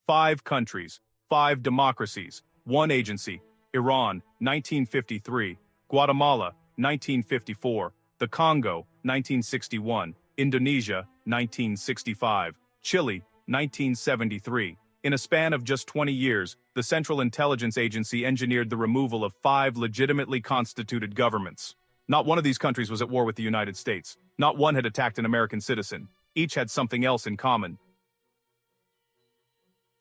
5 countries, 5 democracies, 1 agency, Iran, 1953, Guatemala, 1954, the Congo, 1961, Indonesia, 1965, Chile, 1973. In a span of just 20 years, the Central Intelligence Agency engineered the removal of 5 legitimately constituted governments. Not one of these countries was at war with the United States. Not one had attacked an American citizen. Each had something else in common.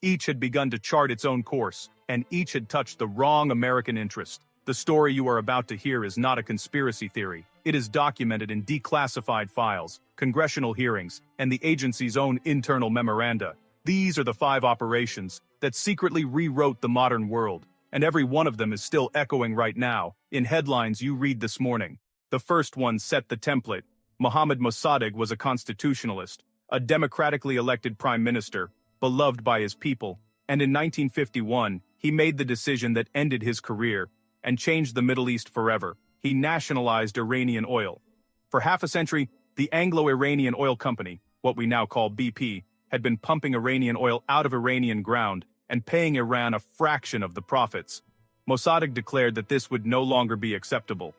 Each had begun to chart its own course, and each had touched the wrong American interest. The story you are about to hear is not a conspiracy theory. It is documented in declassified files, congressional hearings, and the agency's own internal memoranda. These are the 5 operations that secretly rewrote the modern world, and every one of them is still echoing right now, in headlines you read this morning. The first one set the template. Mohammad Mossadegh was a constitutionalist, a democratically elected prime minister, beloved by his people, and in 1951, he made the decision that ended his career and changed the Middle East forever. He nationalized Iranian oil. For half a century, the Anglo-Iranian Oil Company, what we now call BP, had been pumping Iranian oil out of Iranian ground and paying Iran a fraction of the profits. Mossadegh declared that this would no longer be acceptable.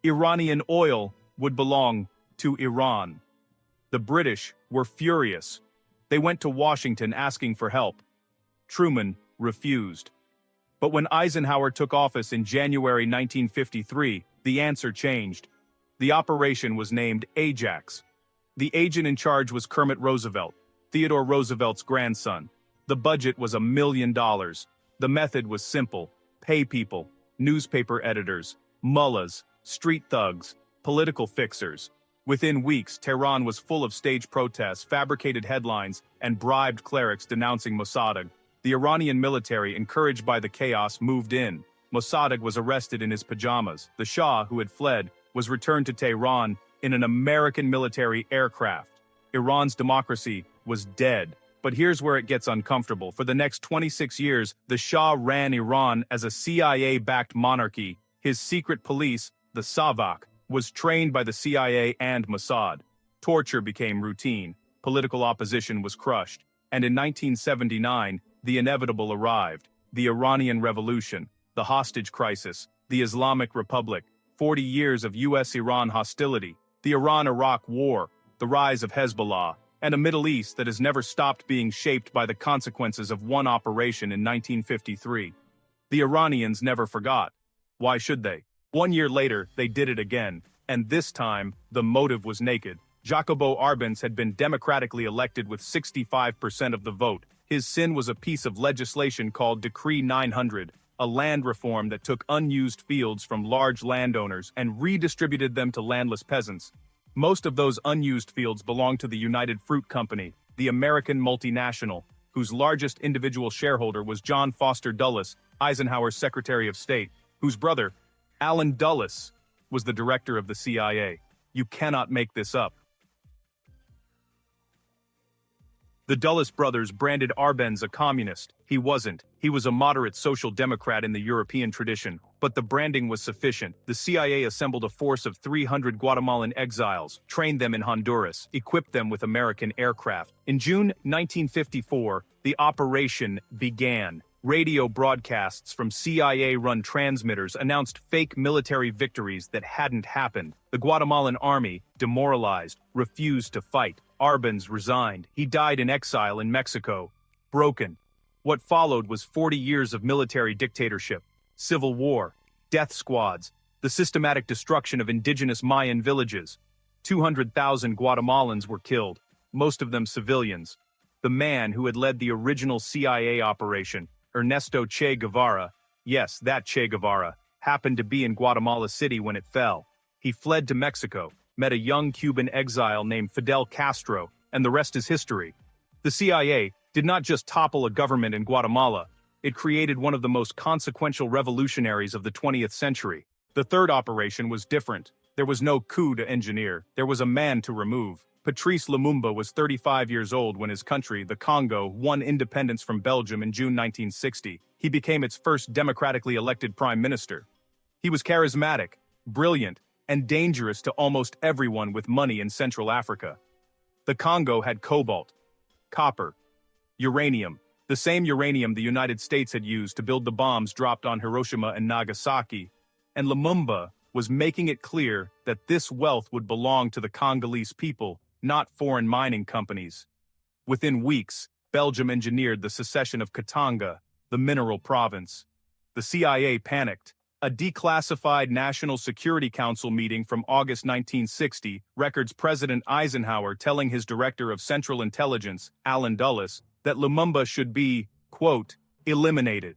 Iranian oil would belong to Iran. The British were furious. They went to Washington asking for help. Truman refused. But when Eisenhower took office in January 1953, the answer changed. The operation was named Ajax. The agent in charge was Kermit Roosevelt, Theodore Roosevelt's grandson. The budget was $1 million. The method was simple: pay people, newspaper editors, mullahs, street thugs, political fixers. Within weeks, Tehran was full of staged protests, fabricated headlines, and bribed clerics denouncing Mossadegh. The Iranian military, encouraged by the chaos, moved in. Mossadegh was arrested in his pajamas. The Shah, who had fled, was returned to Tehran in an American military aircraft. Iran's democracy was dead. But here's where it gets uncomfortable. For the next 26 years, the Shah ran Iran as a CIA-backed monarchy. His secret police, the Savak, was trained by the CIA and Mossad. Torture became routine. Political opposition was crushed. And in 1979, the inevitable arrived: the Iranian Revolution, the hostage crisis, the Islamic Republic, 40 years of US-Iran hostility, the Iran-Iraq War, the rise of Hezbollah, and a Middle East that has never stopped being shaped by the consequences of one operation in 1953. The Iranians never forgot. Why should they? 1 year later, they did it again, and this time, the motive was naked. Jacobo Arbenz had been democratically elected with 65% of the vote. His sin was a piece of legislation called Decree 900, a land reform that took unused fields from large landowners and redistributed them to landless peasants. Most of those unused fields belonged to the United Fruit Company, the American multinational, whose largest individual shareholder was John Foster Dulles, Eisenhower's Secretary of State, whose brother, Allen Dulles, was the director of the CIA. You cannot make this up. The Dulles brothers branded Arbenz a communist. He wasn't. He was a moderate social democrat in the European tradition. But the branding was sufficient. The CIA assembled a force of 300 Guatemalan exiles, trained them in Honduras, equipped them with American aircraft. In June 1954, the operation began. Radio broadcasts from CIA-run transmitters announced fake military victories that hadn't happened. The Guatemalan army, demoralized, refused to fight. Arbenz resigned. He died in exile in Mexico. Broken. What followed was 40 years of military dictatorship, civil war, death squads, the systematic destruction of indigenous Mayan villages. 200,000 Guatemalans were killed, most of them civilians. The man who had led the original CIA operation, Ernesto Che Guevara, yes, that Che Guevara, happened to be in Guatemala City when it fell. He fled to Mexico, met a young Cuban exile named Fidel Castro, and the rest is history. The CIA did not just topple a government in Guatemala, it created one of the most consequential revolutionaries of the 20th century. The third operation was different. There was no coup to engineer, there was a man to remove. Patrice Lumumba was 35 years old when his country, the Congo, won independence from Belgium in June 1960. He became its first democratically elected prime minister. He was charismatic, brilliant, and dangerous to almost everyone with money in Central Africa. The Congo had cobalt, copper, uranium, The same uranium the United States had used to build the bombs dropped on Hiroshima and Nagasaki, and Lumumba was making it clear that this wealth would belong to the Congolese people, not foreign mining companies. Within weeks, Belgium engineered the secession of Katanga, the mineral province. The CIA panicked. A declassified National Security Council meeting from August 1960 records President Eisenhower telling his director of Central Intelligence, Allen Dulles, that Lumumba should be, quote, eliminated.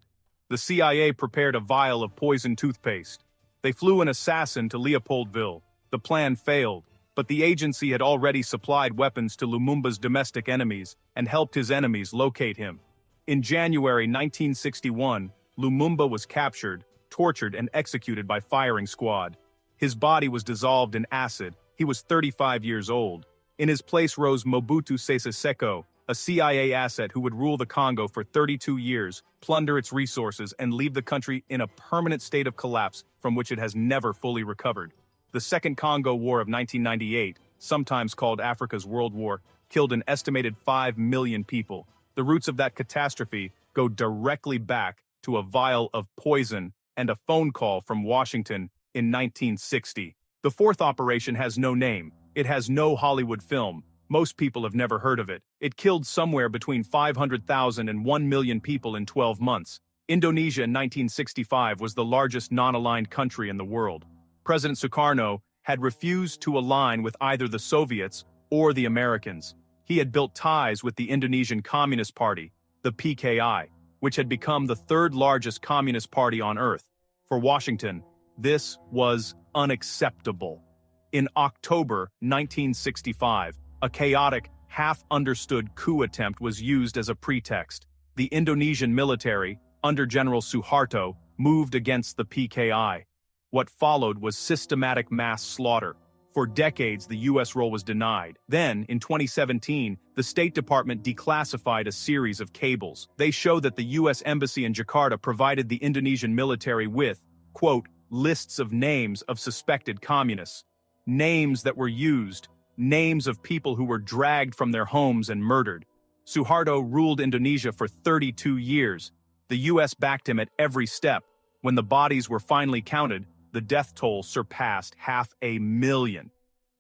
The CIA prepared a vial of poison toothpaste. They flew an assassin to Leopoldville. The plan failed, but the agency had already supplied weapons to Lumumba's domestic enemies and helped his enemies locate him. In January 1961, Lumumba was captured, tortured, and executed by firing squad. His body was dissolved in acid. He was 35 years old. In his place rose Mobutu Sese Seko, a CIA asset who would rule the Congo for 32 years, plunder its resources, and leave the country in a permanent state of collapse from which it has never fully recovered. The Second Congo War of 1998, sometimes called Africa's World War, killed an estimated 5 million people. The roots of that catastrophe go directly back to a vial of poison and a phone call from Washington in 1960. The fourth operation has no name. It has no Hollywood film. Most people have never heard of it. It killed somewhere between 500,000 and 1 million people in 12 months. Indonesia in 1965 was the largest non-aligned country in the world. President Sukarno had refused to align with either the Soviets or the Americans. He had built ties with the Indonesian Communist Party, the PKI, which had become the third largest communist party on earth. For Washington, this was unacceptable. In October 1965, a chaotic, half-understood coup attempt was used as a pretext. The Indonesian military, under General Suharto, moved against the PKI. What followed was systematic mass slaughter. For decades, the U.S. role was denied. Then, in 2017, the State Department declassified a series of cables. They show that the U.S. Embassy in Jakarta provided the Indonesian military with, quote, lists of names of suspected communists. Names that were used, names of people who were dragged from their homes and murdered. Suharto ruled Indonesia for 32 years. The U.S. backed him at every step. When the bodies were finally counted, the death toll surpassed 500,000.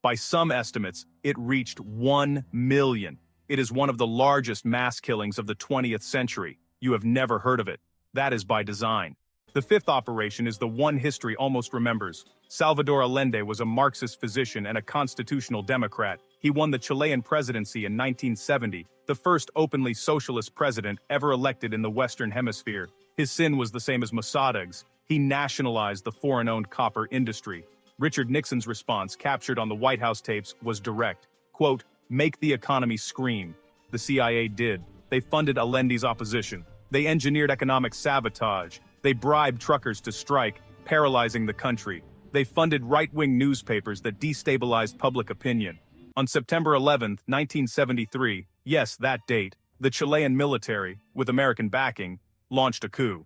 By some estimates, it reached 1 million. It is one of the largest mass killings of the 20th century. You have never heard of it. That is by design. The fifth operation is the one history almost remembers. Salvador Allende was a Marxist physician and a constitutional Democrat. He won the Chilean presidency in 1970, the first openly socialist president ever elected in the Western Hemisphere. His sin was the same as Mossadegh's. He nationalized the foreign-owned copper industry. Richard Nixon's response, captured on the White House tapes, was direct. Quote, make the economy scream. The CIA did. They funded Allende's opposition. They engineered economic sabotage. They bribed truckers to strike, paralyzing the country. They funded right-wing newspapers that destabilized public opinion. On September 11, 1973, yes, that date, the Chilean military, with American backing, launched a coup.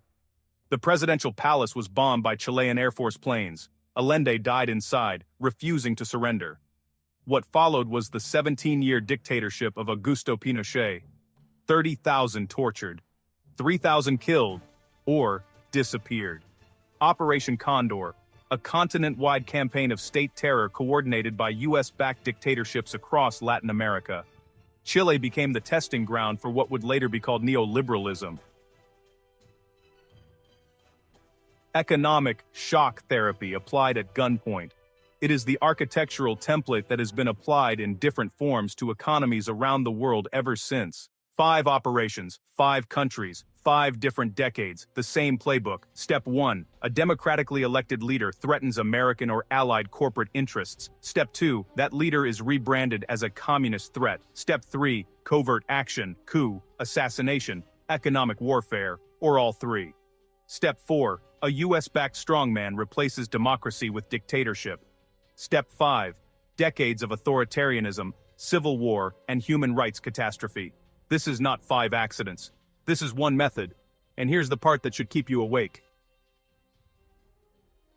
The presidential palace was bombed by Chilean Air Force planes. Allende died inside, refusing to surrender. What followed was the 17-year dictatorship of Augusto Pinochet. 30,000 tortured, 3,000 killed, or disappeared. Operation Condor, a continent-wide campaign of state terror coordinated by U.S.-backed dictatorships across Latin America. Chile became the testing ground for what would later be called neoliberalism. Economic shock therapy applied at gunpoint. It is the architectural template that has been applied in different forms to economies around the world ever since. 5 operations, 5 countries, 5 different decades, the same playbook. Step 1. A democratically elected leader threatens American or allied corporate interests. Step 2. That leader is rebranded as a communist threat. Step 3. Covert action, coup, assassination, economic warfare, or all 3. Step 4. A US-backed strongman replaces democracy with dictatorship. Step 5. Decades of authoritarianism, civil war, and human rights catastrophe. This is not 5 accidents. This is one method. And here's the part that should keep you awake.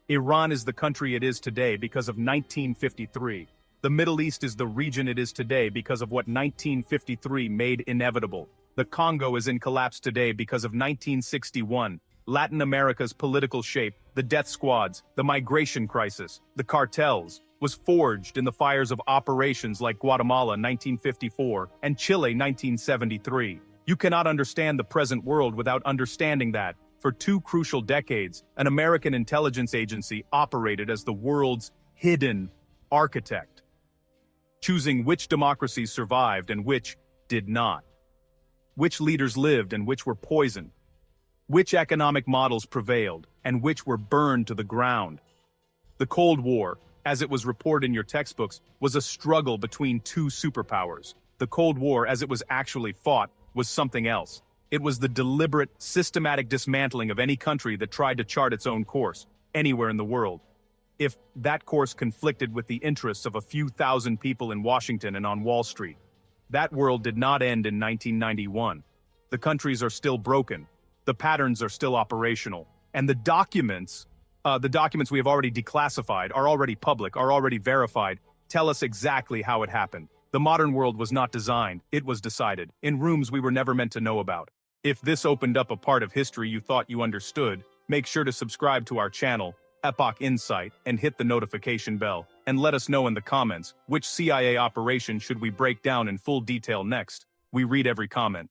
Iran is the country it is today because of 1953. The Middle East is the region it is today because of what 1953 made inevitable. The Congo is in collapse today because of 1961, Latin America's political shape, the death squads, the migration crisis, the cartels, was forged in the fires of operations like Guatemala 1954 and Chile 1973. You cannot understand the present world without understanding that, for 2 crucial decades, an American intelligence agency operated as the world's hidden architect, choosing which democracies survived and which did not, which leaders lived and which were poisoned, which economic models prevailed and which were burned to the ground. The Cold War, as it was reported in your textbooks, was a struggle between 2 superpowers. The Cold War, as it was actually fought, was something else. It was the deliberate, systematic dismantling of any country that tried to chart its own course, anywhere in the world. If that course conflicted with the interests of a few thousand people in Washington and on Wall Street. That world did not end in 1991. The countries are still broken. The patterns are still operational. And the documents we have already declassified, are already public, are already verified, tell us exactly how it happened. The modern world was not designed, it was decided, in rooms we were never meant to know about. If this opened up a part of history you thought you understood, make sure to subscribe to our channel, Epoch Insight, and hit the notification bell, and let us know in the comments which CIA operation should we break down in full detail next. We read every comment.